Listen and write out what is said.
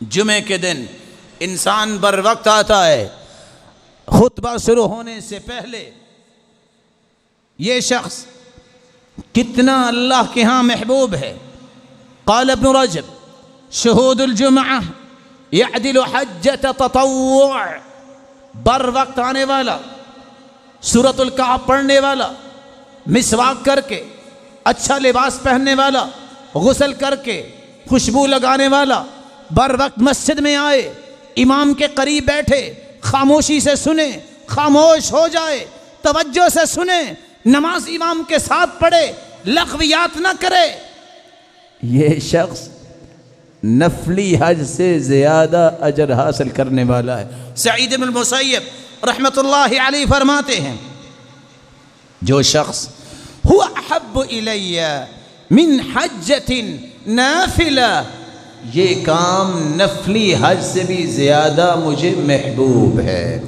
جمعے کے دن انسان بر وقت آتا ہے، خطبہ شروع ہونے سے پہلے یہ شخص کتنا اللہ کے ہاں محبوب ہے۔ قال ابن رجب شہود الجمعہ یعدل حجۃ تطوع، بر وقت آنے والا، سورۃ الکہف پڑھنے والا، مسواک کر کے، اچھا لباس پہننے والا، غسل کر کے، خوشبو لگانے والا، بر وقت مسجد میں آئے، امام کے قریب بیٹھے، خاموشی سے سنے، خاموش ہو جائے، توجہ سے سنے، نماز امام کے ساتھ پڑھے، لغویات نہ کرے، یہ شخص نفلی حج سے زیادہ اجر حاصل کرنے والا ہے۔ سعید بن المسیب رحمت اللہ علیہ فرماتے ہیں جو شخص هو احب الی من حجۃ نافلہ، یہ کام نفلی حج سے بھی زیادہ مجھے محبوب ہے،